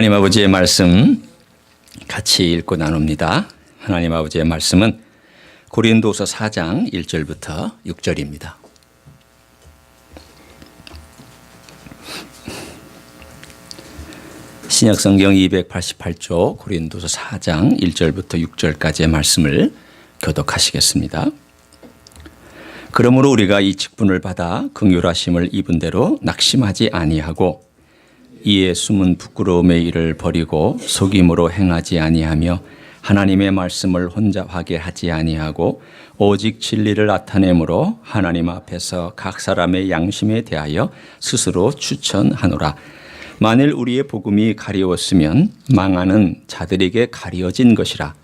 하나님 아버지의 말씀 같이 읽고 나눕니다. 하나님 아버지의 말씀은 고린도서 4장 1절부터 6절입니다. 신약성경 288조 고린도서 4장 1절부터 6절까지의 말씀을 교독하시겠습니다. 그러므로 우리가 이 직분을 받아 긍휼하심을 입은 대로 낙심하지 아니하고 이에 숨은 부끄러움의 일을 버리고 속임으로 행하지 아니하며 하나님의 말씀을 혼잡하게 하지 아니하고 오직 진리를 나타내므로 하나님 앞에서 각 사람의 양심에 대하여 스스로 추천하노라. 만일 우리의 복음이 가리웠으면 망하는 자들에게 가리워진 것이라.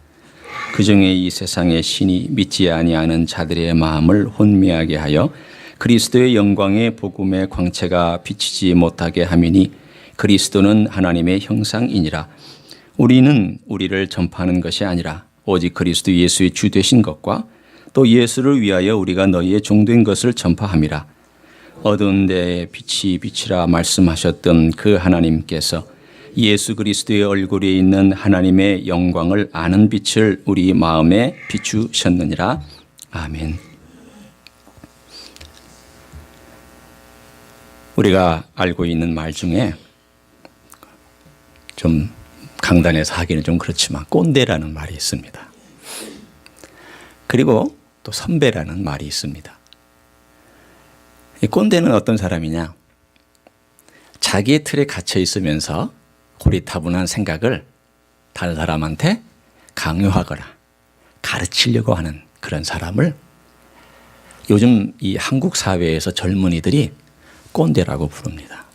그중에 이 세상의 신이 믿지 아니하는 자들의 마음을 혼미하게 하여 그리스도의 영광의 복음의 광채가 비치지 못하게 함이니 그리스도는 하나님의 형상이니라. 우리는 우리를 전파하는 것이 아니라 오직 그리스도 예수의 주 되신 것과 또 예수를 위하여 우리가 너희의 종된 것을 전파함이라. 어두운 데에 빛이 비치라 말씀하셨던 그 하나님께서 예수 그리스도의 얼굴에 있는 하나님의 영광을 아는 빛을 우리 마음에 비추셨느니라. 아멘. 우리가 알고 있는 말 중에 좀 강단에서 하기는 좀 그렇지만 꼰대라는 말이 있습니다. 그리고 또 선배라는 말이 있습니다. 이 꼰대는 어떤 사람이냐? 자기의 틀에 갇혀 있으면서 고리타분한 생각을 다른 사람한테 강요하거나 가르치려고 하는 그런 사람을 요즘 이 한국 사회에서 젊은이들이 꼰대라고 부릅니다.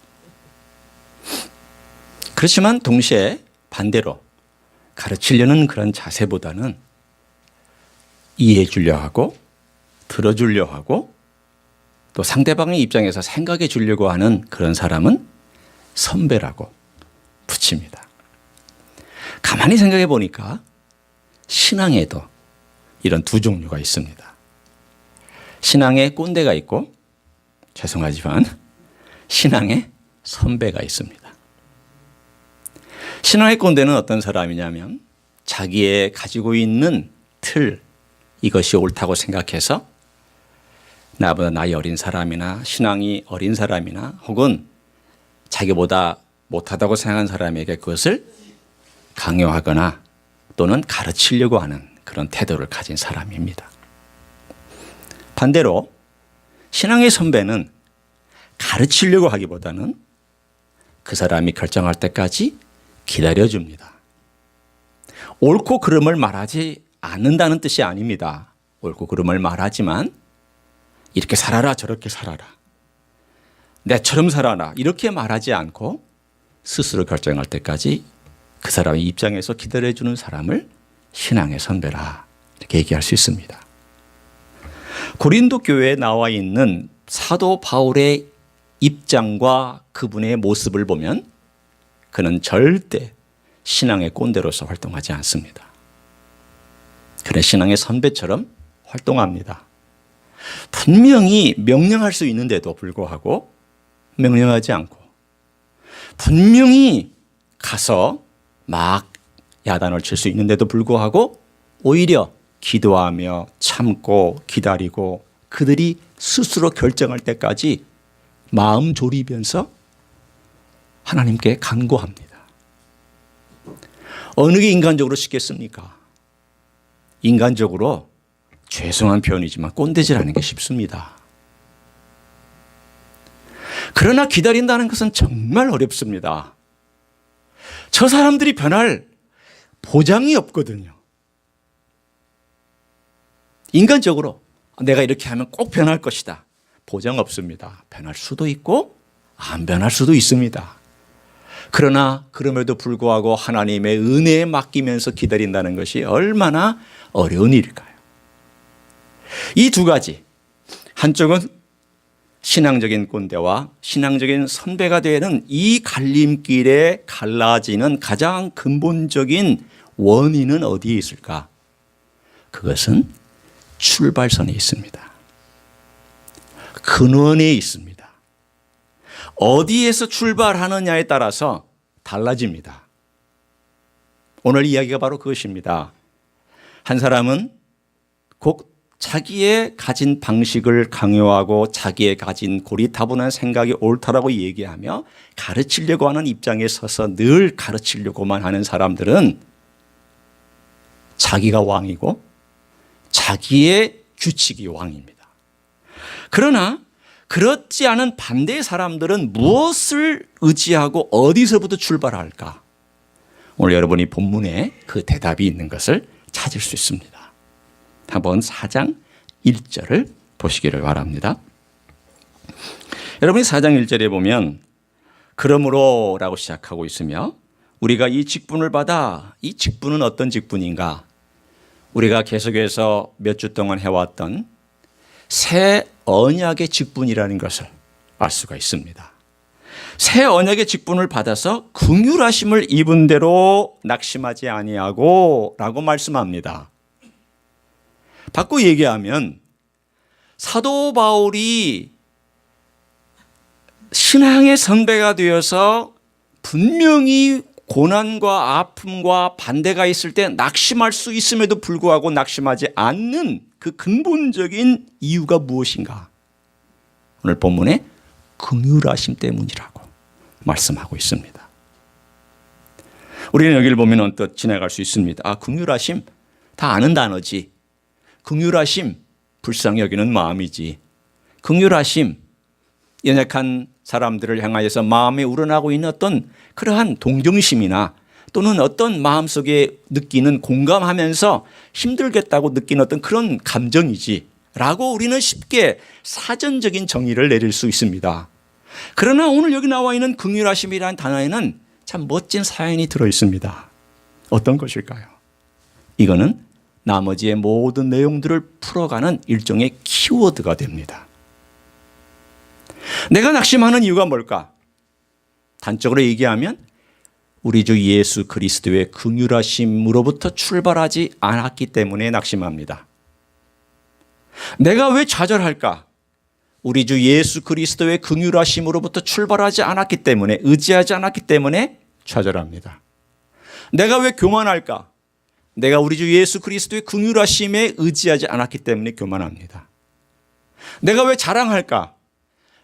그렇지만 동시에 반대로 가르치려는 그런 자세보다는 이해해 주려 하고 들어주려 하고 또 상대방의 입장에서 생각해 주려고 하는 그런 사람은 선배라고 붙입니다. 가만히 생각해 보니까 신앙에도 이런 두 종류가 있습니다. 신앙에 꼰대가 있고 죄송하지만 신앙에 선배가 있습니다. 신앙의 꼰대는 어떤 사람이냐면 자기의 가지고 있는 틀, 이것이 옳다고 생각해서 나보다 나이 어린 사람이나 신앙이 어린 사람이나 혹은 자기보다 못하다고 생각하는 사람에게 그것을 강요하거나 또는 가르치려고 하는 그런 태도를 가진 사람입니다. 반대로 신앙의 선배는 가르치려고 하기보다는 그 사람이 결정할 때까지 기다려줍니다. 옳고 그름을 말하지 않는다는 뜻이 아닙니다. 옳고 그름을 말하지만 이렇게 살아라 저렇게 살아라 내처럼 살아라 이렇게 말하지 않고 스스로 결정할 때까지 그 사람의 입장에서 기다려주는 사람을 신앙의 선배라 이렇게 얘기할 수 있습니다. 고린도 교회에 나와 있는 사도 바울의 입장과 그분의 모습을 보면 그는 절대 신앙의 꼰대로서 활동하지 않습니다. 그는 신앙의 선배처럼 활동합니다. 분명히 명령할 수 있는데도 불구하고 명령하지 않고 분명히 가서 막 야단을 칠 수 있는데도 불구하고 오히려 기도하며 참고 기다리고 그들이 스스로 결정할 때까지 마음 졸이면서 하나님께 간구합니다. 어느 게 인간적으로 쉽겠습니까? 인간적으로 죄송한 표현이지만 꼰대질하는 게 쉽습니다. 그러나 기다린다는 것은 정말 어렵습니다. 저 사람들이 변할 보장이 없거든요. 인간적으로 내가 이렇게 하면 꼭 변할 것이다. 보장 없습니다. 변할 수도 있고 안 변할 수도 있습니다. 그러나 그럼에도 불구하고 하나님의 은혜에 맡기면서 기다린다는 것이 얼마나 어려운 일일까요? 이 두 가지, 한쪽은 신앙적인 꼰대와 신앙적인 선배가 되는 이 갈림길에 갈라지는 가장 근본적인 원인은 어디에 있을까? 그것은 출발선에 있습니다. 근원에 있습니다. 어디에서 출발하느냐에 따라서 달라집니다. 오늘 이야기가 바로 그것입니다. 한 사람은 곧 자기의 가진 방식을 강요하고 자기의 가진 고리타분한 생각이 옳다라고 얘기하며 가르치려고 하는 입장에 서서 늘 가르치려고만 하는 사람들은 자기가 왕이고 자기의 규칙이 왕입니다. 그러나 그렇지 않은 반대의 사람들은 무엇을 의지하고 어디서부터 출발할까? 오늘 여러분이 본문에 그 대답이 있는 것을 찾을 수 있습니다. 한번 4장 1절을 보시기를 바랍니다. 여러분이 4장 1절에 보면 그러므로 라고 시작하고 있으며 우리가 이 직분을 받아 이 직분은 어떤 직분인가? 우리가 계속해서 몇 주 동안 해왔던 새 언약의 직분이라는 것을 알 수가 있습니다. 새 언약의 직분을 받아서 긍휼하심을 입은 대로 낙심하지 아니하고 라고 말씀합니다. 바꿔 얘기하면 사도 바울이 신앙의 선배가 되어서 분명히 고난과 아픔과 반대가 있을 때 낙심할 수 있음에도 불구하고 낙심하지 않는 그 근본적인 이유가 무엇인가? 오늘 본문에 긍휼하심 때문이라고 말씀하고 있습니다. 우리는 여기를 보면 언뜻 지나갈 수 있습니다. 아, 긍휼하심 다 아는 단어지. 긍휼하심 불쌍히 여기는 마음이지. 긍휼하심 연약한 사람들을 향하여서 마음에 우러나고 있는 어떤 그러한 동정심이나 또는 어떤 마음속에 느끼는 공감하면서 힘들겠다고 느끼는 어떤 그런 감정이지 라고 우리는 쉽게 사전적인 정의를 내릴 수 있습니다. 그러나 오늘 여기 나와 있는 긍휼하심이라는 단어에는 참 멋진 사연이 들어 있습니다. 어떤 것일까요? 이거는 나머지의 모든 내용들을 풀어가는 일종의 키워드가 됩니다. 내가 낙심하는 이유가 뭘까? 단적으로 얘기하면 우리 주 예수 그리스도의 긍휼하심으로부터 출발하지 않았기 때문에 낙심합니다. 내가 왜 좌절할까? 우리 주 예수 그리스도의 긍휼하심으로부터 출발하지 않았기 때문에, 의지하지 않았기 때문에 좌절합니다. 내가 왜 교만할까? 내가 우리 주 예수 그리스도의 긍휼하심에 의지하지 않았기 때문에 교만합니다. 내가 왜 자랑할까?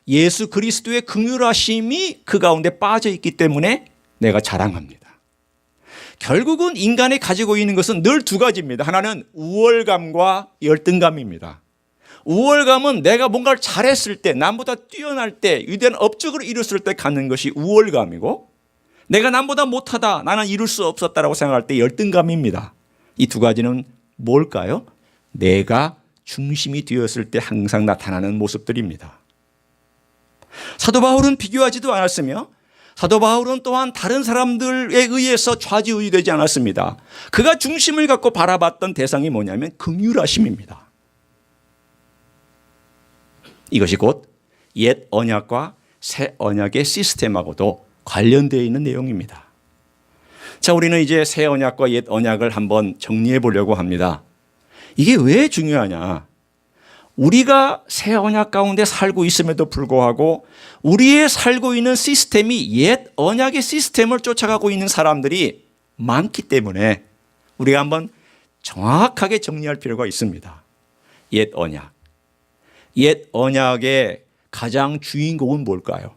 예수 그리스도의 긍휼하심이 그 가운데 빠져 있기 때문에 내가 자랑합니다. 결국은 인간이 가지고 있는 것은 늘 두 가지입니다. 하나는 우월감과 열등감입니다. 우월감은 내가 뭔가를 잘했을 때, 남보다 뛰어날 때, 위대한 업적을 이뤘을 때 갖는 것이 우월감이고, 내가 남보다 못하다, 나는 이룰 수 없었다라고 생각할 때 열등감입니다. 이 두 가지는 뭘까요? 내가 중심이 되었을 때 항상 나타나는 모습들입니다. 사도 바울은 비교하지도 않았으며 사도 바울은 또한 다른 사람들에 의해서 좌지우지되지 않았습니다. 그가 중심을 갖고 바라봤던 대상이 뭐냐면 긍휼하심입니다. 이것이 곧 옛 언약과 새 언약의 시스템하고도 관련되어 있는 내용입니다. 자, 우리는 이제 새 언약과 옛 언약을 한번 정리해 보려고 합니다. 이게 왜 중요하냐? 우리가 새 언약 가운데 살고 있음에도 불구하고 우리의 살고 있는 시스템이 옛 언약의 시스템을 쫓아가고 있는 사람들이 많기 때문에 우리가 한번 정확하게 정리할 필요가 있습니다. 옛 언약. 옛 언약의 가장 주인공은 뭘까요?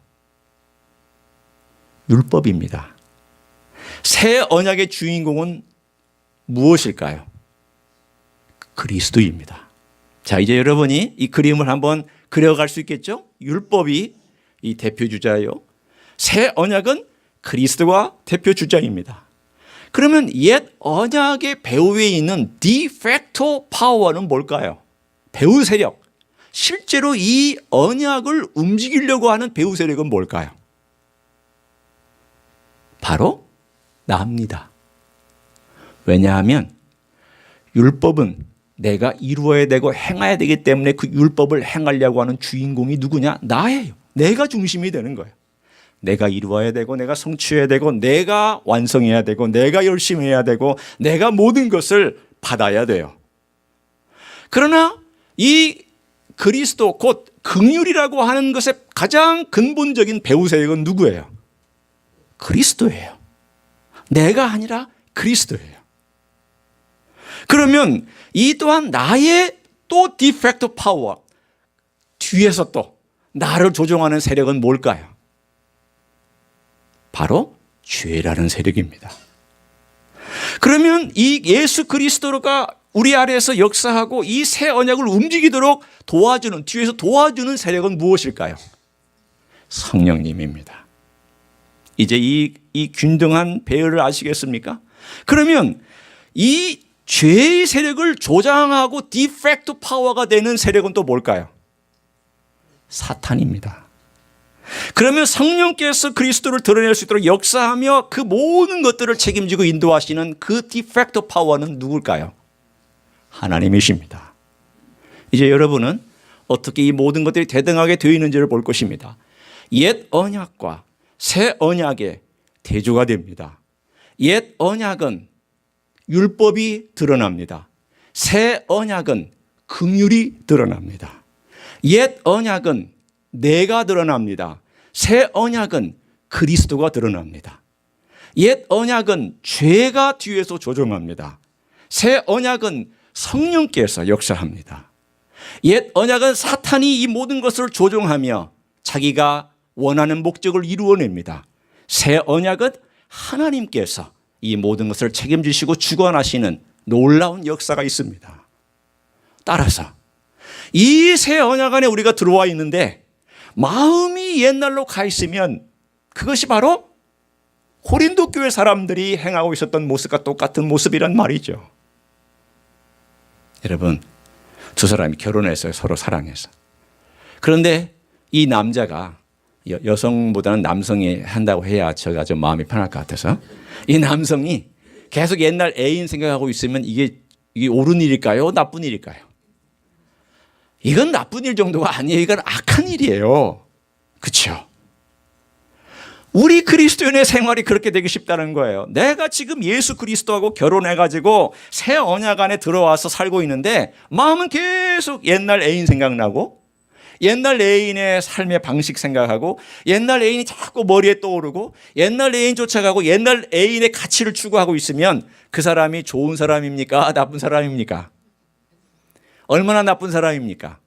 율법입니다. 새 언약의 주인공은 무엇일까요? 그리스도입니다. 자, 이제 여러분이 이 그림을 한번 그려갈 수 있겠죠? 율법이 이 대표 주자예요. 새 언약은 그리스도가 대표 주자입니다. 그러면 옛 언약의 배후에 있는 디팩토 파워는 뭘까요? 배후 세력. 실제로 이 언약을 움직이려고 하는 배후 세력은 뭘까요? 바로 나입니다. 왜냐하면 율법은 내가 이루어야 되고 행해야 되기 때문에 그 율법을 행하려고 하는 주인공이 누구냐? 나예요. 내가 중심이 되는 거예요. 내가 이루어야 되고 내가 성취해야 되고 내가 완성해야 되고 내가 열심히 해야 되고 내가 모든 것을 받아야 돼요. 그러나 이 그리스도 곧 긍휼이라고 하는 것의 가장 근본적인 배후 세력은 누구예요? 그리스도예요. 내가 아니라 그리스도예요. 그러면 이 또한 나의 또 디펙트 파워, 뒤에서 또 나를 조종하는 세력은 뭘까요? 바로 죄라는 세력입니다. 그러면 이 예수 그리스도가 우리 아래에서 역사하고 이 새 언약을 움직이도록 도와주는, 뒤에서 도와주는 세력은 무엇일까요? 성령님입니다. 이제 이 균등한 배열을 아시겠습니까? 그러면 이 죄의 세력을 조장하고 디펙트 파워가 되는 세력은 또 뭘까요? 사탄입니다. 그러면 성령께서 그리스도를 드러낼 수 있도록 역사하며 그 모든 것들을 책임지고 인도하시는 그 디펙트 파워는 누굴까요? 하나님이십니다. 이제 여러분은 어떻게 이 모든 것들이 대등하게 되어 있는지를 볼 것입니다. 옛 언약과 새 언약의 대조가 됩니다. 옛 언약은 율법이 드러납니다. 새 언약은 긍휼이 드러납니다. 옛 언약은 내가 드러납니다. 새 언약은 그리스도가 드러납니다. 옛 언약은 죄가 뒤에서 조종합니다. 새 언약은 성령께서 역사합니다. 옛 언약은 사탄이 이 모든 것을 조종하며 자기가 원하는 목적을 이루어냅니다. 새 언약은 하나님께서 이 모든 것을 책임지시고 주관하시는 놀라운 역사가 있습니다. 따라서 이 새 언약 안에 우리가 들어와 있는데 마음이 옛날로 가 있으면 그것이 바로 고린도 교회 사람들이 행하고 있었던 모습과 똑같은 모습이란 말이죠. 여러분, 두 사람이 결혼해서 서로 사랑해서, 그런데 이 남자가 여성보다는 남성이 한다고 해야 제가 좀 마음이 편할 것 같아서, 이 남성이 계속 옛날 애인 생각하고 있으면 이게 옳은 일일까요? 나쁜 일일까요? 이건 나쁜 일 정도가 아니에요. 이건 악한 일이에요. 그렇죠? 우리 그리스도인의 생활이 그렇게 되기 쉽다는 거예요. 내가 지금 예수 그리스도하고 결혼해가지고 새 언약 안에 들어와서 살고 있는데 마음은 계속 옛날 애인 생각나고 옛날 애인의 삶의 방식 생각하고 옛날 애인이 자꾸 머리에 떠오르고 옛날 애인 쫓아가고 옛날 애인의 가치를 추구하고 있으면 그 사람이 좋은 사람입니까? 나쁜 사람입니까? 얼마나 나쁜 사람입니까?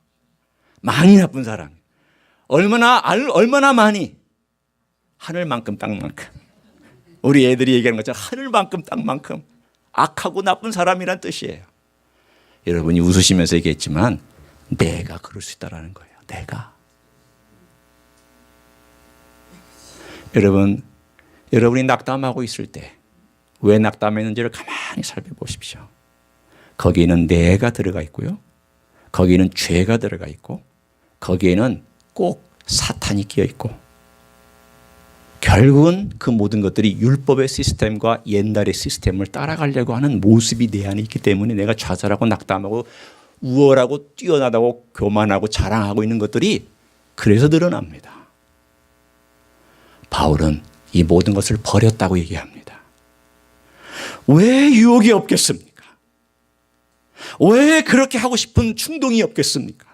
많이 나쁜 사람. 얼마나 많이? 하늘만큼 땅만큼. 우리 애들이 얘기하는 것처럼 하늘만큼 땅만큼 악하고 나쁜 사람이란 뜻이에요. 여러분이 웃으시면서 얘기했지만 내가 그럴 수 있다는 거예요. 내가. 여러분이 낙담하고 있을 때 왜 낙담했는지를 가만히 살펴보십시오. 거기에는 내가 들어가 있고요. 거기에는 죄가 들어가 있고 거기에는 꼭 사탄이 끼어 있고 결국은 그 모든 것들이 율법의 시스템과 옛날의 시스템을 따라가려고 하는 모습이 내 안에 있기 때문에 내가 좌절하고 낙담하고 우월하고 뛰어나다고 교만하고 자랑하고 있는 것들이 그래서 드러납니다. 바울은 이 모든 것을 버렸다고 얘기합니다. 왜 유혹이 없겠습니까? 왜 그렇게 하고 싶은 충동이 없겠습니까?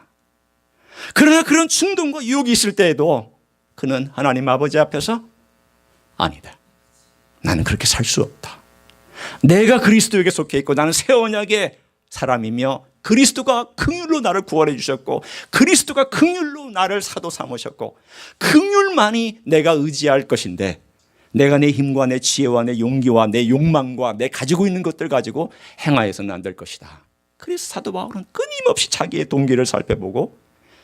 그러나 그런 충동과 유혹이 있을 때에도 그는 하나님 아버지 앞에서 아니다. 나는 그렇게 살 수 없다. 내가 그리스도에게 속해 있고 나는 새 언약의 사람이며 그리스도가 긍휼로 나를 구원해 주셨고 그리스도가 긍휼로 나를 사도 삼으셨고 긍휼만이 내가 의지할 것인데 내가 내 힘과 내 지혜와 내 용기와 내 욕망과 내 가지고 있는 것들 가지고 행하여서는 안 될 것이다. 그래서 사도 바울은 끊임없이 자기의 동기를 살펴보고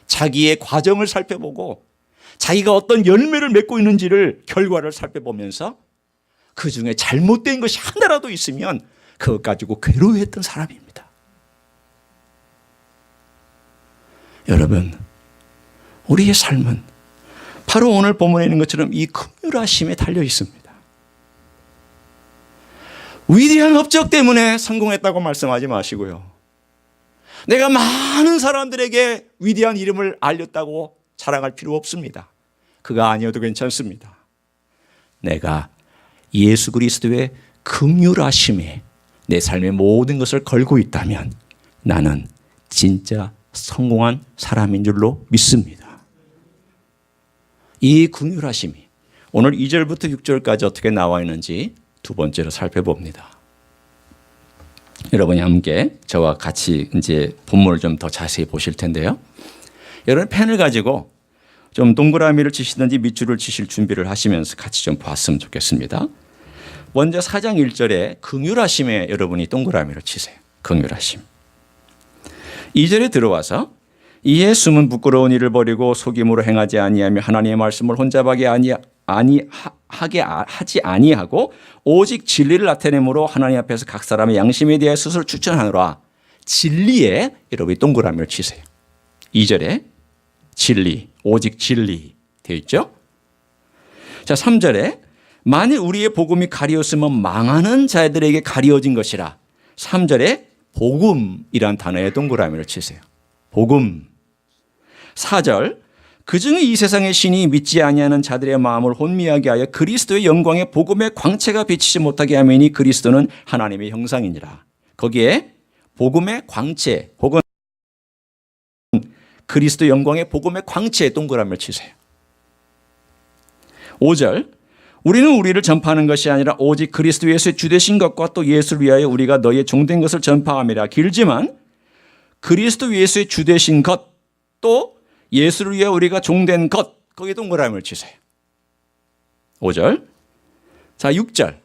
자기의 과정을 살펴보고 자기가 어떤 열매를 맺고 있는지를 결과를 살펴보면서 그중에 잘못된 것이 하나라도 있으면 그것 가지고 괴로워했던 사람입니다. 여러분, 우리의 삶은 바로 오늘 본문에 있는 것처럼 이 긍휼하심에 달려 있습니다. 위대한 업적 때문에 성공했다고 말씀하지 마시고요. 내가 많은 사람들에게 위대한 이름을 알렸다고 자랑할 필요 없습니다. 그거 아니어도 괜찮습니다. 내가 예수 그리스도의 긍휼하심에 내 삶의 모든 것을 걸고 있다면 나는 진짜 성공한 사람인 줄로 믿습니다. 이 긍휼하심이 오늘 2절부터 6절까지 어떻게 나와 있는지 두 번째로 살펴봅니다. 여러분이 함께 저와 같이 이제 본문을 좀 더 자세히 보실 텐데요. 여러분 펜을 가지고 좀 동그라미를 치시든지 밑줄을 치실 준비를 하시면서 같이 좀 봤으면 좋겠습니다. 먼저 4장 1절에 긍휼하심에 여러분이 동그라미를 치세요. 긍휼하심. 2절에 들어와서 이에 숨은 부끄러운 일을 버리고 속임으로 행하지 아니하며 하나님의 말씀을 혼잡하게 하지 아니하고 오직 진리를 나타내므로 하나님 앞에서 각 사람의 양심에 대해 스스로 추천하노라. 진리에 여러분이 동그라미를 치세요. 2절에 진리, 오직 진리 되어 있죠. 자, 3절에 만일 우리의 복음이 가리웠으면 망하는 자들에게 가리워진 것이라. 3절에 복음이란 단어에 동그라미를 치세요. 복음. 4절 그중에 이 세상의 신이 믿지 아니하는 자들의 마음을 혼미하게 하여 그리스도의 영광의 복음의 광채가 비치지 못하게 하매니 그리스도는 하나님의 형상이니라. 거기에 복음의 광채 혹은 그리스도 영광의 복음의 광채에 동그라미를 치세요. 5절 우리는 우리를 전파하는 것이 아니라 오직 그리스도 예수의 주되신 것과 또 예수를 위하여 우리가 너희의 종된 것을 전파함이라. 길지만 그리스도 예수의 주되신 것 또 예수를 위하여 우리가 종된 것 거기에 동그라미를 치세요. 5절. 자, 6절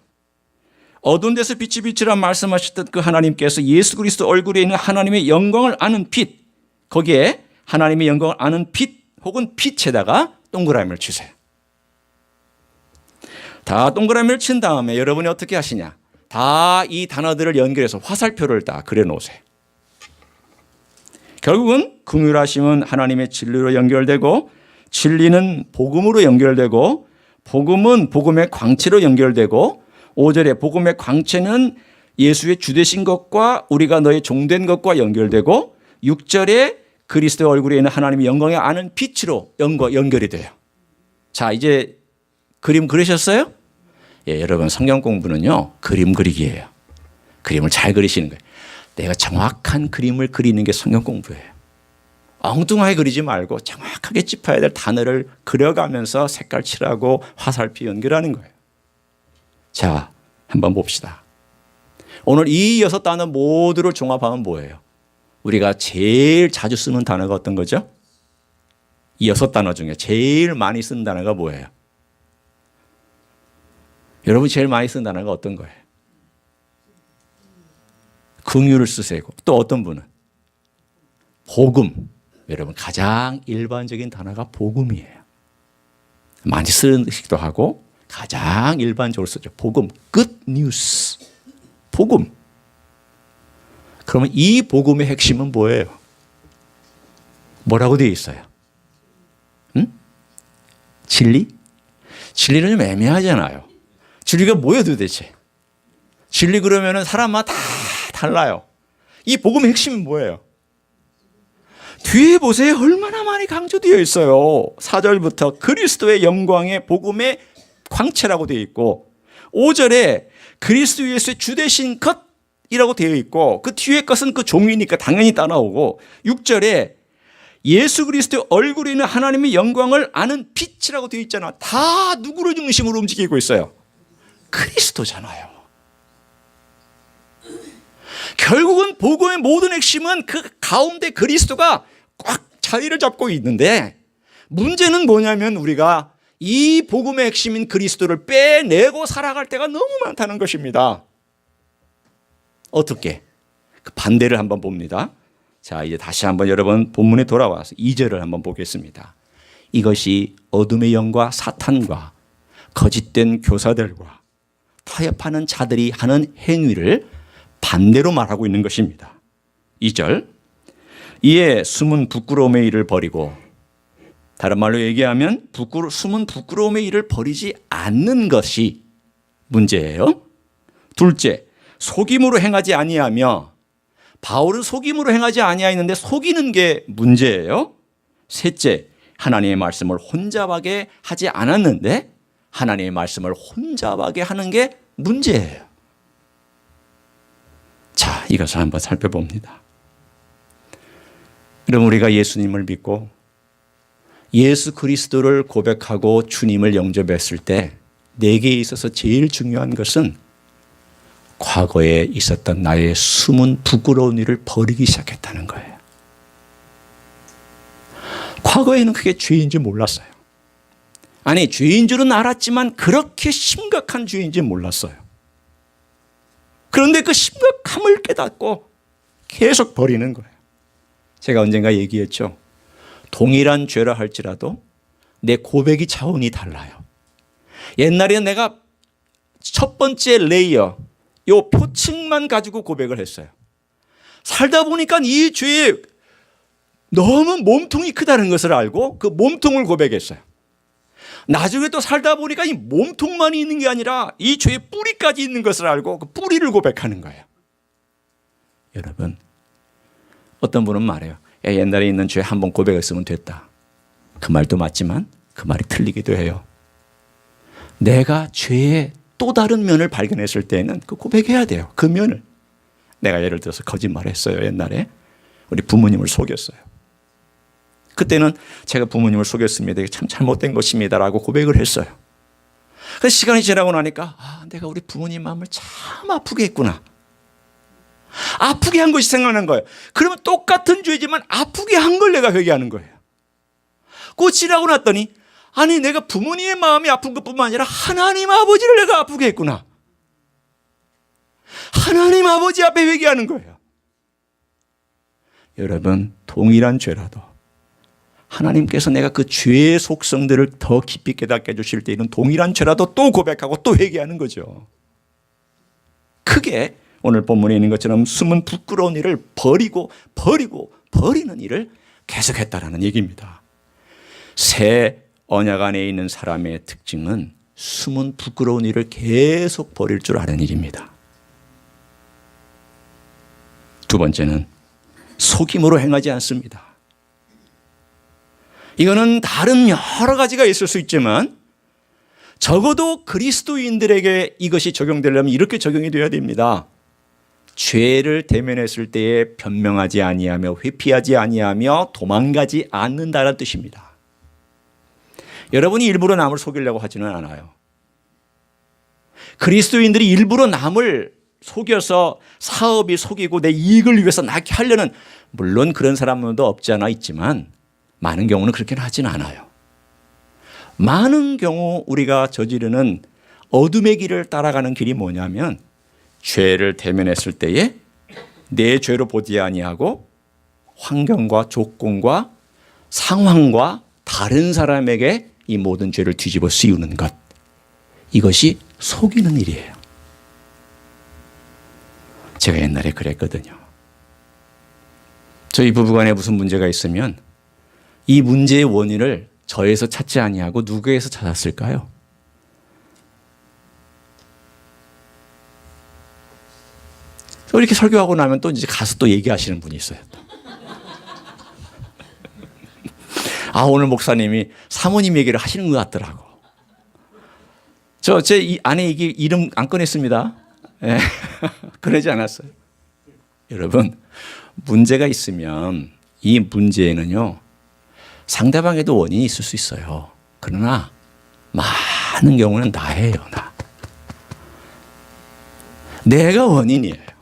어두운 데서 빛이 비치라 말씀하셨던 그 하나님께서 예수 그리스도 얼굴에 있는 하나님의 영광을 아는 빛 거기에 하나님의 영광을 아는 빛 혹은 빛에다가 동그라미를 치세요. 다 동그라미를 친 다음에 여러분이 어떻게 하시냐? 다 이 단어들을 연결해서 화살표를 다 그려놓으세요. 결국은 긍휼하심은 하나님의 진리로 연결되고 진리는 복음으로 연결되고 복음은 복음의 광채로 연결되고 5절에 복음의 광채는 예수의 주되신 것과 우리가 너의 종된 것과 연결되고 6절에 그리스도의 얼굴에 있는 하나님의 영광에 아는 빛으로 연결이 돼요. 자, 이제 그림 그리셨어요? 예, 여러분 성경 공부는요 그림 그리기예요. 그림을 잘 그리시는 거예요. 내가 정확한 그림을 그리는 게 성경 공부예요. 엉뚱하게 그리지 말고 정확하게 짚어야 될 단어를 그려가면서 색깔 칠하고 화살표 연결하는 거예요. 자, 한번 봅시다. 오늘 이 6단어 모두를 종합하면 뭐예요? 우리가 제일 자주 쓰는 단어가 어떤 거죠? 이 6단어 중에 제일 많이 쓰는 단어가 뭐예요? 여러분 제일 많이 쓰는 단어가 어떤 거예요? 긍휼을 쓰세요. 또 어떤 분은? 복음. 여러분 가장 일반적인 단어가 복음이에요. 많이 쓰기도 하고 가장 일반적으로 쓰죠. 복음. Good news. 복음. 그러면 이 복음의 핵심은 뭐예요? 뭐라고 되어 있어요? 응? 진리? 진리는 좀 애매하잖아요. 진리가 뭐예요 도대체? 진리 그러면 사람마다 다 달라요. 이 복음의 핵심은 뭐예요? 뒤에 보세요. 얼마나 많이 강조되어 있어요. 4절부터 그리스도의 영광의 복음의 광채라고 되어 있고 5절에 그리스도 예수의 주되신 것이라고 되어 있고 그 뒤에 것은 그 종이니까 당연히 따라오고 6절에 예수 그리스도의 얼굴에 있는 하나님의 영광을 아는 빛이라고 되어 있잖아. 다 누구를 중심으로 움직이고 있어요? 그리스도잖아요. 결국은 복음의 모든 핵심은 그 가운데 그리스도가 꽉 자리를 잡고 있는데 문제는 뭐냐면 우리가 이 복음의 핵심인 그리스도를 빼내고 살아갈 때가 너무 많다는 것입니다. 어떻게? 그 반대를 한번 봅니다. 자, 이제 다시 한번 여러분 본문에 돌아와서 2절을 한번 보겠습니다. 이것이 어둠의 영과 사탄과 거짓된 교사들과 타협하는 자들이 하는 행위를 반대로 말하고 있는 것입니다. 2절 이에 숨은 부끄러움의 일을 버리고 다른 말로 얘기하면 숨은 부끄러움의 일을 버리지 않는 것이 문제예요. 둘째 속임으로 행하지 아니하며 바울은 속임으로 행하지 아니하였는데 속이는 게 문제예요. 셋째 하나님의 말씀을 혼잡하게 하지 않았는데 하나님의 말씀을 혼잡하게 하는 게 문제예요. 자, 이것을 한번 살펴봅니다. 그럼 우리가 예수님을 믿고 예수 그리스도를 고백하고 주님을 영접했을 때 내게 있어서 제일 중요한 것은 과거에 있었던 나의 숨은 부끄러운 일을 버리기 시작했다는 거예요. 과거에는 그게 죄인지 몰랐어요. 아니, 죄인 줄은 알았지만 그렇게 심각한 죄인지 몰랐어요. 그런데 그 심각함을 깨닫고 계속 버리는 거예요. 제가 언젠가 얘기했죠. 동일한 죄라 할지라도 내 고백이 차원이 달라요. 옛날에는 내가 첫 번째 레이어, 요 표층만 가지고 고백을 했어요. 살다 보니까 이 죄에 너무 몸통이 크다는 것을 알고 그 몸통을 고백했어요. 나중에 또 살다 보니까 이 몸통만 있는 게 아니라 이 죄의 뿌리까지 있는 것을 알고 그 뿌리를 고백하는 거예요. 여러분, 어떤 분은 말해요. 야, 옛날에 있는 죄 한번 고백했으면 됐다. 그 말도 맞지만 그 말이 틀리기도 해요. 내가 죄의 또 다른 면을 발견했을 때는 그 고백해야 돼요. 그 면을. 내가 예를 들어서 거짓말을 했어요. 옛날에 우리 부모님을 속였어요. 그때는 제가 부모님을 속였습니다. 이게 참 잘못된 것입니다라고 고백을 했어요. 그래서 시간이 지나고 나니까 내가 우리 부모님 마음을 참 아프게 했구나. 아프게 한 것이 생각나는 거예요. 그러면 똑같은 죄지만 아프게 한 걸 내가 회개하는 거예요. 그거 지나고 났더니 아니, 내가 부모님의 마음이 아픈 것뿐만 아니라 하나님 아버지를 내가 아프게 했구나. 하나님 아버지 앞에 회개하는 거예요. 여러분, 동일한 죄라도 하나님께서 내가 그 죄의 속성들을 더 깊이 깨닫게 해주실 때는 동일한 죄라도 또 고백하고 또 회개하는 거죠. 크게 오늘 본문에 있는 것처럼 숨은 부끄러운 일을 버리는 일을 계속했다라는 얘기입니다. 새 언약 안에 있는 사람의 특징은 숨은 부끄러운 일을 계속 버릴 줄 아는 일입니다. 두 번째는 속임으로 행하지 않습니다. 이거는 다른 여러 가지가 있을 수 있지만 적어도 그리스도인들에게 이것이 적용되려면 이렇게 적용이 되어야 됩니다. 죄를 대면했을 때에 변명하지 아니하며 회피하지 아니하며 도망가지 않는다는 뜻입니다. 여러분이 일부러 남을 속이려고 하지는 않아요. 그리스도인들이 일부러 남을 속여서 사업이 속이고 내 이익을 위해서 나게 하려는, 물론 그런 사람도 없지 않아 있지만 많은 경우는 그렇게는 하진 않아요. 많은 경우 우리가 저지르는 어둠의 길을 따라가는 길이 뭐냐면 죄를 대면했을 때에 내 죄로 보지 아니하고 환경과 조건과 상황과 다른 사람에게 이 모든 죄를 뒤집어 씌우는 것, 이것이 속이는 일이에요. 제가 옛날에 그랬거든요. 저희 부부간에 무슨 문제가 있으면 이 문제의 원인을 저에서 찾지 아니하고 누구에서 찾았을까요? 이렇게 설교하고 나면 또 이제 가서 또 얘기하시는 분이 있어요. 오늘 목사님이 사모님 얘기를 하시는 것 같더라고. 제 아내 얘기 이름 안 꺼냈습니다. 네. 그러지 않았어요. 여러분, 문제가 있으면 이 문제에는요, 상대방에도 원인이 있을 수 있어요. 그러나 많은 경우는 나예요, 나. 내가 원인이에요.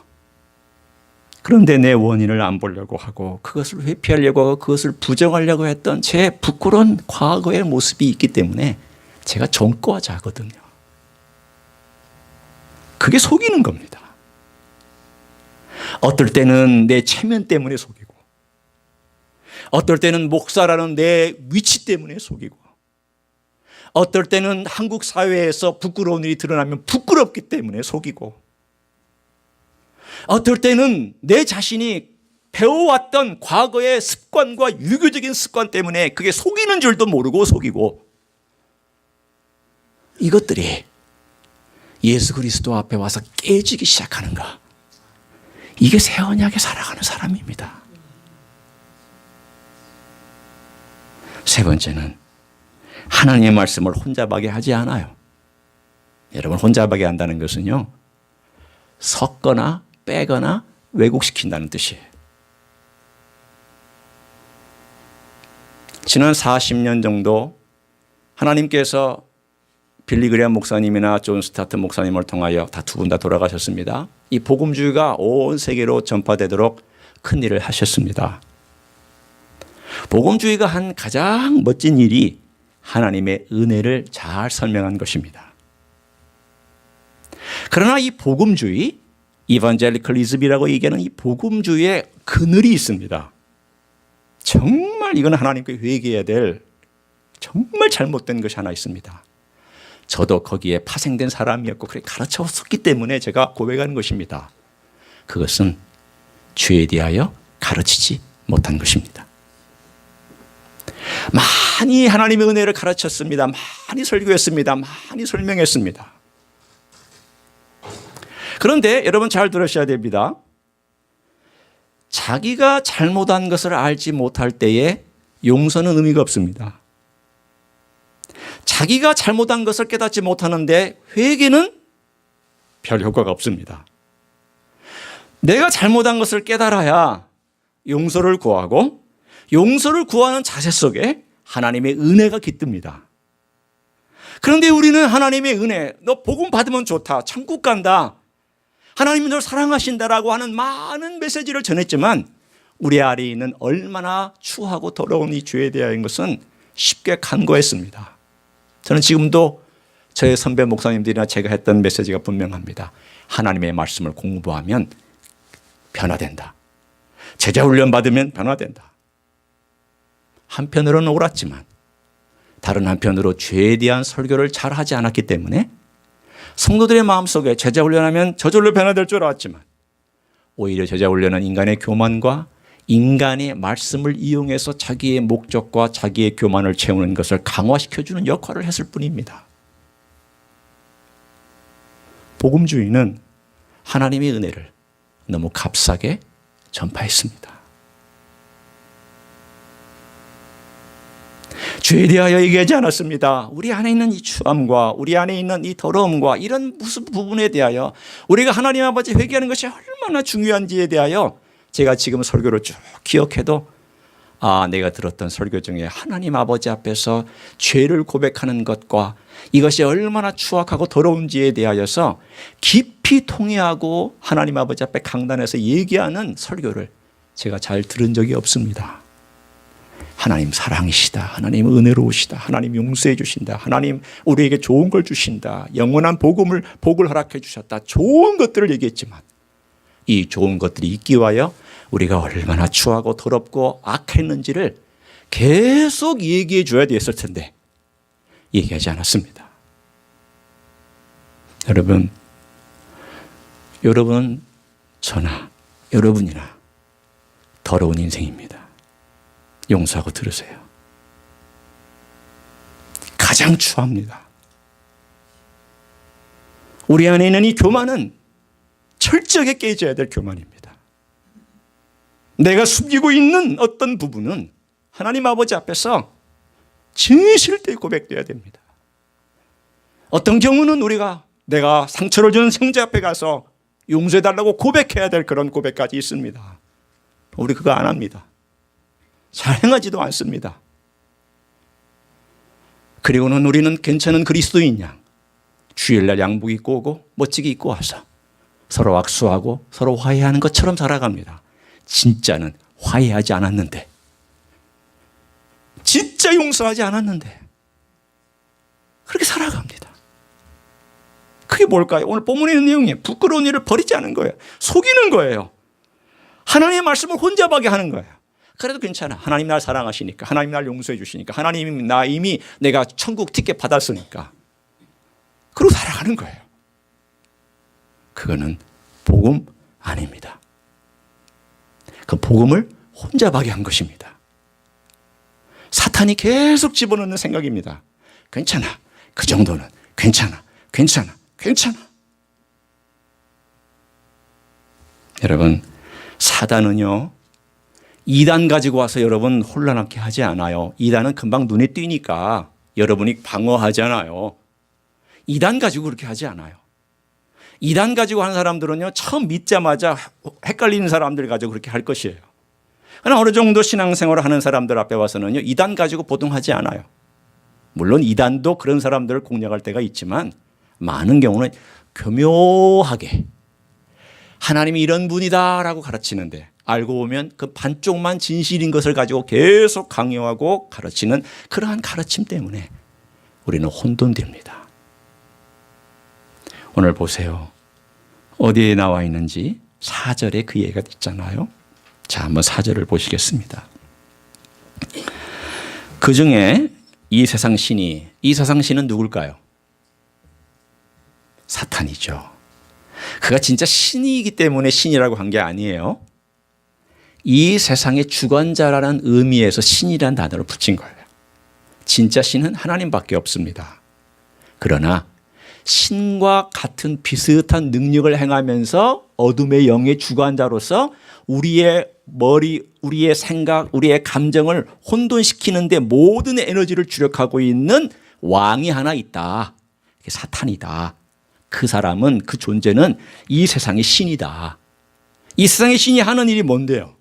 그런데 내 원인을 안 보려고 하고 그것을 회피하려고 하고 그것을 부정하려고 했던 제 부끄러운 과거의 모습이 있기 때문에 제가 점거하자거든요. 그게 속이는 겁니다. 어떨 때는 내 체면 때문에 속이고, 어떨 때는 목사라는 내 위치 때문에 속이고, 어떨 때는 한국 사회에서 부끄러운 일이 드러나면 부끄럽기 때문에 속이고, 어떨 때는 내 자신이 배워왔던 과거의 습관과 유교적인 습관 때문에 그게 속이는 줄도 모르고 속이고, 이것들이 예수 그리스도 앞에 와서 깨지기 시작하는가, 이게 새 언약에 살아가는 사람입니다. 세 번째는 하나님의 말씀을 혼잡하게 하지 않아요. 여러분, 혼잡하게 한다는 것은요, 섞거나 빼거나 왜곡시킨다는 뜻이에요. 지난 40년 정도 하나님께서 빌리그레암 목사님이나 존 스타트 목사님을 통하여 다 두 분 다 돌아가셨습니다. 이 복음주의가 온 세계로 전파되도록 큰 일을 하셨습니다. 복음주의가 한 가장 멋진 일이 하나님의 은혜를 잘 설명한 것입니다. 그러나 이 복음주의, 이반젤리컬리즘이라고 얘기하는 이 복음주의의 그늘이 있습니다. 정말 이건 하나님께 회개해야 될 정말 잘못된 것이 하나 있습니다. 저도 거기에 파생된 사람이었고 그렇게 가르쳤었기 때문에 제가 고백하는 것입니다. 그것은 죄에 대하여 가르치지 못한 것입니다. 많이 하나님의 은혜를 가르쳤습니다. 많이 설교했습니다. 많이 설명했습니다. 그런데 여러분 잘 들으셔야 됩니다. 자기가 잘못한 것을 알지 못할 때에 용서는 의미가 없습니다. 자기가 잘못한 것을 깨닫지 못하는데 회개는 별 효과가 없습니다. 내가 잘못한 것을 깨달아야 용서를 구하고 용서를 구하는 자세 속에 하나님의 은혜가 깃듭니다. 그런데 우리는 하나님의 은혜, 너 복음 받으면 좋다, 천국 간다, 하나님이 널 사랑하신다라고 하는 많은 메시지를 전했지만 우리 안에 있는 얼마나 추하고 더러운 이 죄에 대한 것은 쉽게 간과했습니다. 저는 지금도 저의 선배 목사님들이나 제가 했던 메시지가 분명합니다. 하나님의 말씀을 공부하면 변화된다. 제자 훈련 받으면 변화된다. 한편으로는 옳았지만 다른 한편으로 죄에 대한 설교를 잘 하지 않았기 때문에 성도들의 마음속에 제자 훈련하면 저절로 변화될 줄 알았지만 오히려 제자 훈련은 인간의 교만과 인간의 말씀을 이용해서 자기의 목적과 자기의 교만을 채우는 것을 강화시켜주는 역할을 했을 뿐입니다. 복음주의는 하나님의 은혜를 너무 값싸게 전파했습니다. 죄에 대하여 얘기하지 않았습니다. 우리 안에 있는 이 추함과 우리 안에 있는 이 더러움과 이런 무슨 부분에 대하여 우리가 하나님 아버지 회개하는 것이 얼마나 중요한지에 대하여 제가 지금 설교를 쭉 기억해도 내가 들었던 설교 중에 하나님 아버지 앞에서 죄를 고백하는 것과 이것이 얼마나 추악하고 더러운지에 대하여서 깊이 통회하고 하나님 아버지 앞에 강단에서 얘기하는 설교를 제가 잘 들은 적이 없습니다. 하나님 사랑이시다, 하나님 은혜로우시다, 하나님 용서해 주신다, 하나님 우리에게 좋은 걸 주신다, 영원한 복을 허락해 주셨다, 좋은 것들을 얘기했지만 이 좋은 것들이 있기 위하여 우리가 얼마나 추하고 더럽고 악했는지를 계속 얘기해 줘야 됐을 텐데 얘기하지 않았습니다. 여러분 저나 여러분이나 더러운 인생입니다. 용서하고 들으세요. 가장 추합니다. 우리 안에 있는 이 교만은 철저하게 깨져야 될 교만입니다. 내가 숨기고 있는 어떤 부분은 하나님 아버지 앞에서 진실되게 고백돼야 됩니다. 어떤 경우는 우리가 내가 상처를 주는 형제 앞에 가서 용서해달라고 고백해야 될 그런 고백까지 있습니다. 우리 그거 안 합니다. 잘 행하지도 않습니다. 그리고는 우리는 괜찮은 그리스도인 양 주일날 양복 입고 오고 멋지게 입고 와서 서로 악수하고 서로 화해하는 것처럼 살아갑니다. 진짜는 화해하지 않았는데, 진짜 용서하지 않았는데 그렇게 살아갑니다. 그게 뭘까요? 오늘 본문에 있는 내용이에요. 부끄러운 일을 버리지 않은 거예요. 속이는 거예요. 하나님의 말씀을 혼잡하게 하는 거예요. 그래도 괜찮아. 하나님 날 사랑하시니까, 하나님 날 용서해 주시니까, 하나님 나 이미 내가 천국 티켓 받았으니까 그러고 살아가는 거예요. 그거는 복음 아닙니다. 그 복음을 혼잡하게 한 것입니다. 사탄이 계속 집어넣는 생각입니다. 괜찮아. 그 정도는 괜찮아. 괜찮아. 괜찮아. 여러분, 사단은요, 이단 가지고 와서 여러분 혼란하게 하지 않아요. 이단은 금방 눈에 띄니까 여러분이 방어하잖아요. 이단 가지고 그렇게 하지 않아요. 이단 가지고 하는 사람들은요, 처음 믿자마자 헷갈리는 사람들 가지고 그렇게 할 것이에요. 그러나 어느 정도 신앙생활을 하는 사람들 앞에 와서는요, 이단 가지고 보통 하지 않아요. 물론 이단도 그런 사람들을 공략할 때가 있지만 많은 경우는 교묘하게 하나님이 이런 분이다라고 가르치는데 알고 보면 그 반쪽만 진실인 것을 가지고 계속 강요하고 가르치는 그러한 가르침 때문에 우리는 혼돈됩니다. 오늘 보세요. 어디에 나와 있는지 4절에 그 얘기가 있잖아요. 자, 한번 4절을 보시겠습니다. 그 중에 이 세상 신은 누굴까요? 사탄이죠. 그가 진짜 신이기 때문에 신이라고 한 게 아니에요. 이 세상의 주관자라는 의미에서 신이라는 단어를 붙인 거예요. 진짜 신은 하나님밖에 없습니다. 그러나 신과 같은 비슷한 능력을 행하면서 어둠의 영의 주관자로서 우리의 머리, 우리의 생각, 우리의 감정을 혼돈시키는데 모든 에너지를 주력하고 있는 왕이 하나 있다. 그게 사탄이다. 그 사람은, 그 존재는 이 세상의 신이다. 이 세상의 신이 하는 일이 뭔데요?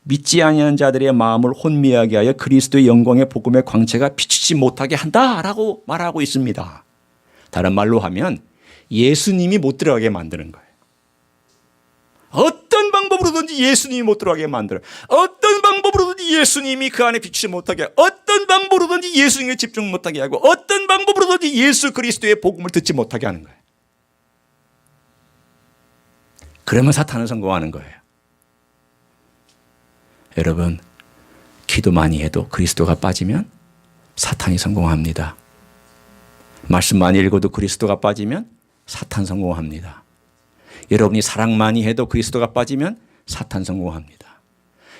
믿지 아니하는 자들의 마음을 혼미하게 하여 그리스도의 영광의 복음의 광채가 비추지 못하게 한다라고 말하고 있습니다. 다른 말로 하면 예수님이 못 들어가게 만드는 거예요. 어떤 방법으로든지 예수님이 못 들어가게 만들어요. 어떤 방법으로든지 예수님이 그 안에 비추지 못하게 하고, 어떤 방법으로든지 예수님에 집중 못하게 하고, 어떤 방법으로든지 예수 그리스도의 복음을 듣지 못하게 하는 거예요. 그러면 사탄은 성공하는 거예요. 여러분, 기도 많이 해도 그리스도가 빠지면 사탄이 성공합니다. 말씀 많이 읽어도 그리스도가 빠지면 사탄 성공합니다. 여러분이 사랑 많이 해도 그리스도가 빠지면 사탄 성공합니다.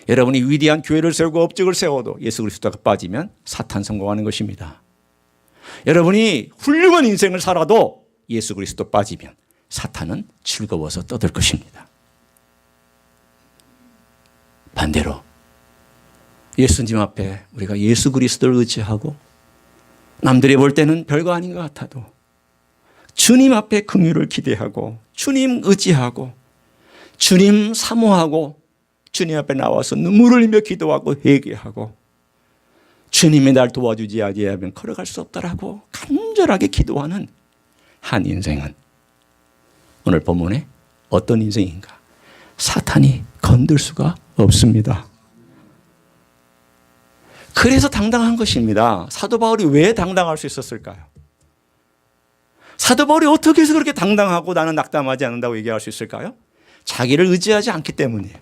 여러분이 위대한 교회를 세우고 업적을 세워도 예수 그리스도가 빠지면 사탄 성공하는 것입니다. 여러분이 훌륭한 인생을 살아도 예수 그리스도 빠지면 사탄은 즐거워서 떠들 것입니다. 반대로 예수님 앞에 우리가 예수 그리스도를 의지하고 남들이 볼 때는 별거 아닌 것 같아도 주님 앞에 긍휼을 기대하고 주님 의지하고 주님 사모하고 주님 앞에 나와서 눈물을 흘리며 기도하고 회개하고 주님이 날 도와주지 아니하면 걸어갈 수 없다라고 간절하게 기도하는 한 인생은 오늘 본문에 어떤 인생인가? 사탄이 건들 수가 없습니다. 그래서 당당한 것입니다. 사도 바울이 왜 당당할 수 있었을까요? 사도 바울이 어떻게 해서 그렇게 당당하고 나는 낙담하지 않는다고 얘기할 수 있을까요? 자기를 의지하지 않기 때문이에요.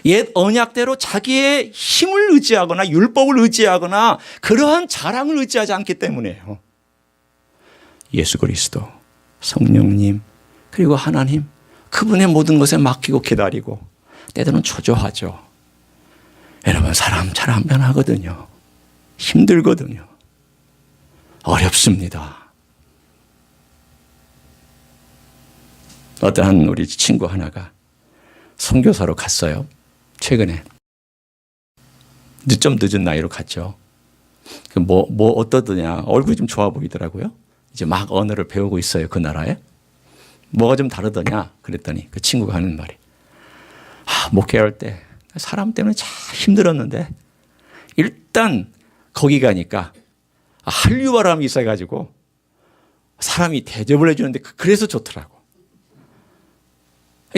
옛 언약대로 자기의 힘을 의지하거나 율법을 의지하거나 그러한 자랑을 의지하지 않기 때문이에요. 예수 그리스도, 성령님, 그리고 하나님, 그분의 모든 것에 맡기고 기다리고 때로는 초조하죠. 여러분, 사람 잘 안 변하거든요. 힘들거든요. 어렵습니다. 어떠한 우리 친구 하나가 선교사로 갔어요. 최근에. 좀 늦은 나이로 갔죠. 어떠더냐. 얼굴이 좀 좋아 보이더라고요. 이제 막 언어를 배우고 있어요. 그 나라에. 뭐가 좀 다르더냐. 그랬더니 그 친구가 하는 말이, 목회할 때 사람 때문에 참 힘들었는데 일단 거기 가니까 한류바람이 있어가지고 사람이 대접을 해주는데 그래서 좋더라고.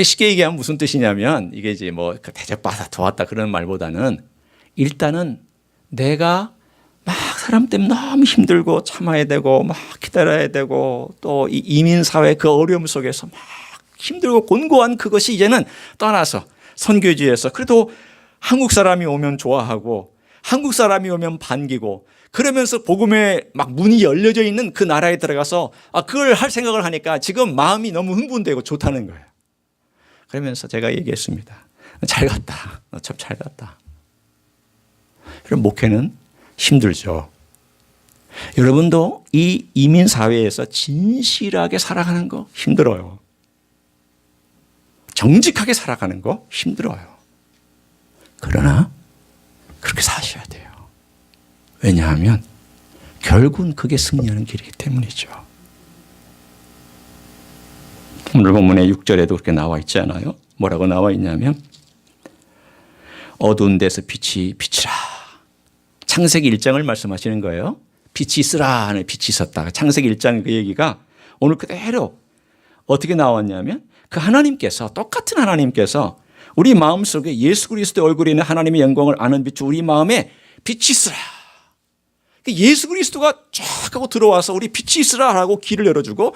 쉽게 얘기하면 무슨 뜻이냐면 이게 이제 뭐 대접받아 도왔다 그런 말보다는 일단은 내가 막 사람 때문에 너무 힘들고 참아야 되고 막 기다려야 되고 또 이 이민사회 그 어려움 속에서 막 힘들고 곤고한 그것이 이제는 떠나서 선교지에서 그래도 한국 사람이 오면 좋아하고 한국 사람이 오면 반기고 그러면서 복음에 막 문이 열려져 있는 그 나라에 들어가서 그걸 할 생각을 하니까 지금 마음이 너무 흥분되고 좋다는 거예요. 그러면서 제가 얘기했습니다. 잘 갔다. 너 참 잘 갔다. 그럼 목회는 힘들죠. 여러분도 이 이민 사회에서 진실하게 살아가는 거 힘들어요. 정직하게 살아가는 거 힘들어요. 그러나 그렇게 사셔야 돼요. 왜냐하면 결국은 그게 승리하는 길이기 때문이죠. 오늘 본문의 6절에도 그렇게 나와 있지 않아요? 뭐라고 나와 있냐면 어두운 데서 빛이 비치라. 창세기 1장을 말씀하시는 거예요. 빛이 있으라 하는 빛이 있었다. 창세기 1장 그 얘기가 오늘 그대로 어떻게 나왔냐면 그 하나님께서 똑같은 하나님께서 우리 마음속에 예수 그리스도의 얼굴에 있는 하나님의 영광을 아는 빛 우리 마음에 빛이 있으라. 예수 그리스도가 쫙 하고 들어와서 우리 빛이 있으라 하고 길을 열어주고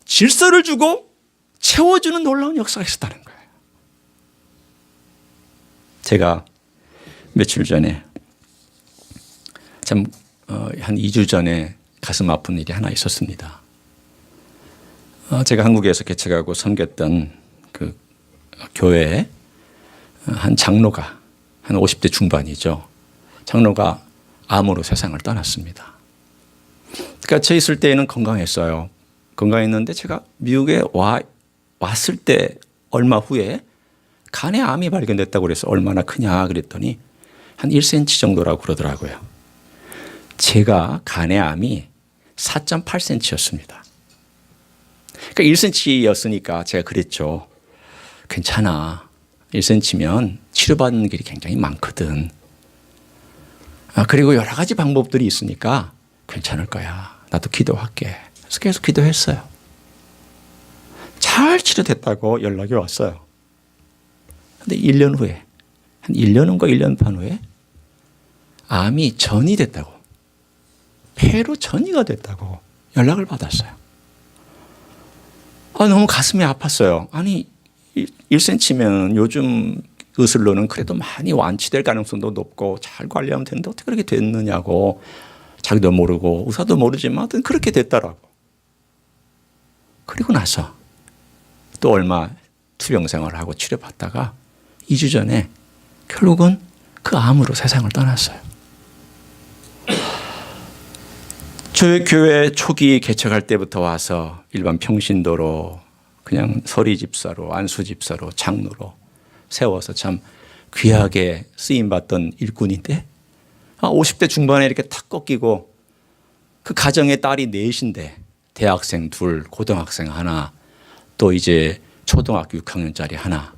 질서를 주고 채워주는 놀라운 역사가 있었다는 거예요. 제가 며칠 전에 한 2주 전에 가슴 아픈 일이 하나 있었습니다. 제가 한국에서 개척하고 섬겼던 그 교회에 한 장로가 한 50대 중반이죠. 장로가 암으로 세상을 떠났습니다. 그러니까 저 있을 때에는 건강했어요. 건강했는데 제가 미국에 왔을 때 얼마 후에 간에 암이 발견됐다고 그래서 얼마나 크냐 그랬더니 한 1cm 정도라고 그러더라고요. 제가 간에 암이 4.8cm였습니다. 그러니까 1cm였으니까 제가 그랬죠. 괜찮아. 1cm면 치료받는 길이 굉장히 많거든. 그리고 여러 가지 방법들이 있으니까 괜찮을 거야. 나도 기도할게. 그래서 계속 기도했어요. 잘 치료됐다고 연락이 왔어요. 근데 1년 후에, 한 1년인가 1년 반 후에 암이 전이 됐다고, 폐로 전이가 됐다고 연락을 받았어요. 너무 가슴이 아팠어요. 아니 1cm면 요즘 의술로는 그래도 많이 완치될 가능성도 높고 잘 관리하면 되는데 어떻게 그렇게 됐느냐고, 자기도 모르고 의사도 모르지만 하여튼 그렇게 됐더라고. 그리고 나서 또 얼마 투병 생활을 하고 치료받다가 2주 전에 결국은 그 암으로 세상을 떠났어요. 저희 교회 초기 개척할 때부터 와서 일반 평신도로 그냥 서리 집사로, 안수 집사로, 장로로 세워서 참 귀하게 쓰임받던 일꾼인데 50대 중반에 이렇게 탁 꺾이고 그 가정에 딸이 넷인데 대학생 둘, 고등학생 하나, 또 이제 초등학교 6학년짜리 하나.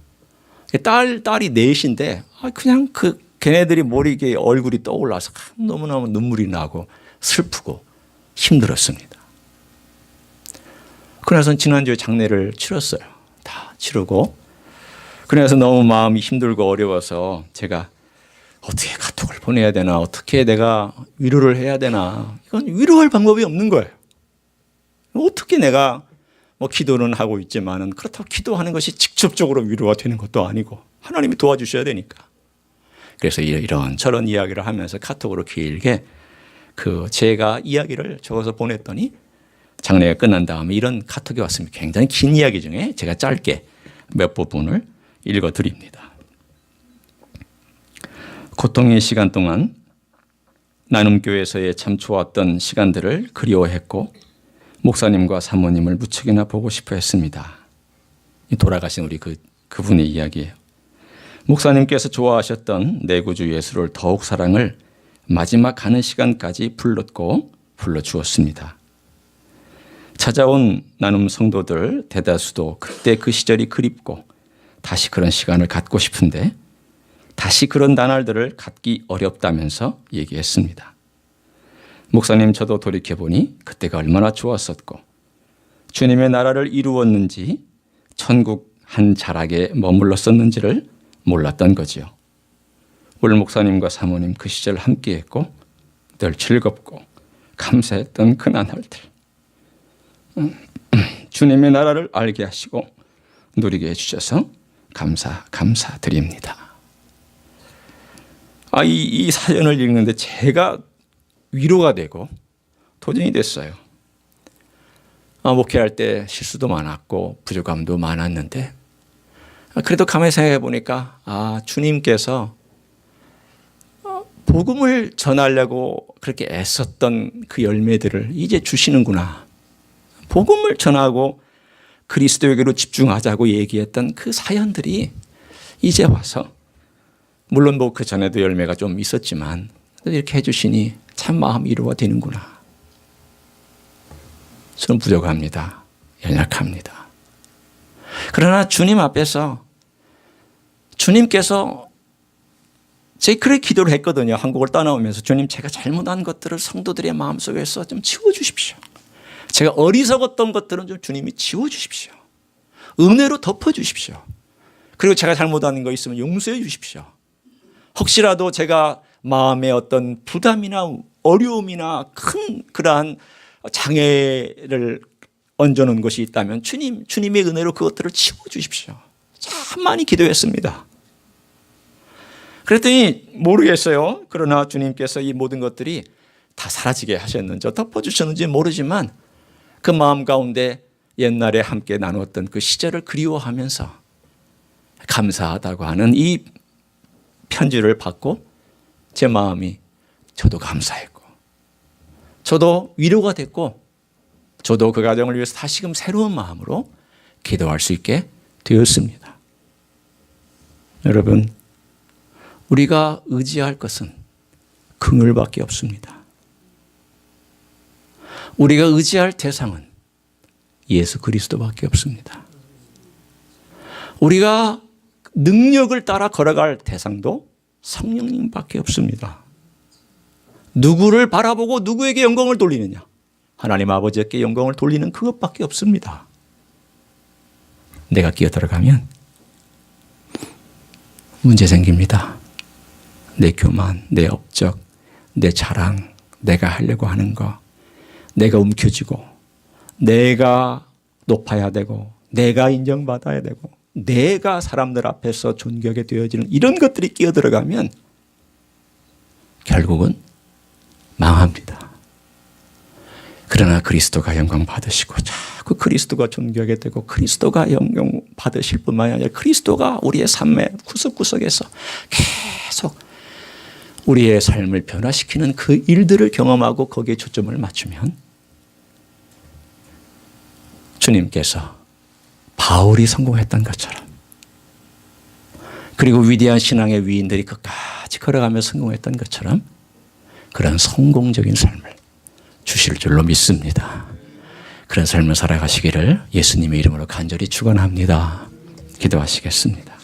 딸이 넷인데 그냥 걔네들이 머리에 얼굴이 떠올라서 너무너무 눈물이 나고 슬프고 힘들었습니다. 그래서 지난주에 장례를 치렀어요. 다 치르고. 그래서 너무 마음이 힘들고 어려워서 제가 어떻게 카톡을 보내야 되나, 어떻게 내가 위로를 해야 되나, 이건 위로할 방법이 없는 거예요. 어떻게 내가 기도는 하고 있지만은 그렇다고 기도하는 것이 직접적으로 위로가 되는 것도 아니고 하나님이 도와주셔야 되니까. 그래서 이런 저런 이야기를 하면서 카톡으로 길게 제가 이야기를 적어서 보냈더니 장례가 끝난 다음에 이런 카톡이 왔습니다. 굉장히 긴 이야기 중에 제가 짧게 몇 부분을 읽어드립니다. 고통의 시간 동안 나눔교회에서의 참 좋았던 시간들을 그리워했고 목사님과 사모님을 무척이나 보고 싶어 했습니다. 돌아가신 우리 그분의 이야기예요. 목사님께서 좋아하셨던 내구주 예수를 더욱 사랑을 마지막 가는 시간까지 불러주었습니다. 찾아온 나눔 성도들 대다수도 그때 그 시절이 그립고 다시 그런 시간을 갖고 싶은데 다시 그런 나날들을 갖기 어렵다면서 얘기했습니다. 목사님, 저도 돌이켜보니 그때가 얼마나 좋았었고 주님의 나라를 이루었는지 천국 한 자락에 머물렀었는지를 몰랐던 거지요. 울 목사님과 사모님 그 시절 함께했고 늘 즐겁고 감사했던 그 나날들, 주님의 나라를 알게 하시고 누리게 해주셔서 감사드립니다. 이 사연을 읽는데 제가 위로가 되고 도전이 됐어요. 목회할 때 실수도 많았고 부족함도 많았는데 그래도 가만히 생각해 보니까 주님께서 복음을 전하려고 그렇게 애썼던 그 열매들을 이제 주시는구나. 복음을 전하고 그리스도에게로 집중하자고 얘기했던 그 사연들이 이제 와서, 물론 그 전에도 열매가 좀 있었지만 이렇게 해주시니 참 마음이 위로가 되는구나. 저는 부족합니다. 연약합니다. 그러나 주님 앞에서 주님께서 제가 그렇게 기도를 했거든요. 한국을 떠나오면서 주님 제가 잘못한 것들을 성도들의 마음속에서 좀 지워주십시오. 제가 어리석었던 것들은 좀 주님이 지워주십시오. 은혜로 덮어주십시오. 그리고 제가 잘못한 거 있으면 용서해 주십시오. 혹시라도 제가 마음에 어떤 부담이나 어려움이나 큰 그러한 장애를 얹어놓은 것이 있다면 주님의 은혜로 그것들을 치워주십시오. 참 많이 기도했습니다. 그랬더니 모르겠어요. 그러나 주님께서 이 모든 것들이 다 사라지게 하셨는지 덮어주셨는지 모르지만 그 마음 가운데 옛날에 함께 나누었던 그 시절을 그리워하면서 감사하다고 하는 이 편지를 받고 제 마음이 저도 감사했고 저도 위로가 됐고 저도 그 가정을 위해서 다시금 새로운 마음으로 기도할 수 있게 되었습니다. 여러분, 우리가 의지할 것은 긍휼밖에 없습니다. 우리가 의지할 대상은 예수 그리스도밖에 없습니다. 우리가 능력을 따라 걸어갈 대상도 성령님밖에 없습니다. 누구를 바라보고 누구에게 영광을 돌리느냐? 하나님 아버지께 영광을 돌리는 그것밖에 없습니다. 내가 끼어들어가면 문제 생깁니다. 내 교만, 내 업적, 내 자랑, 내가 하려고 하는 거, 내가 움켜쥐고 내가 높아야 되고 내가 인정받아야 되고 내가 사람들 앞에서 존귀하게 되어지는 이런 것들이 끼어들어가면 결국은 망합니다. 그러나 그리스도가 영광 받으시고 자꾸 그리스도가 존귀하게 되고 그리스도가 영광 받으실 뿐만 아니라 그리스도가 우리의 삶의 구석구석에서 계속 우리의 삶을 변화시키는 그 일들을 경험하고 거기에 초점을 맞추면 주님께서 바울이 성공했던 것처럼 그리고 위대한 신앙의 위인들이 끝까지 걸어가며 성공했던 것처럼 그런 성공적인 삶을 주실 줄로 믿습니다. 그런 삶을 살아가시기를 예수님의 이름으로 간절히 축원합니다. 기도하시겠습니다.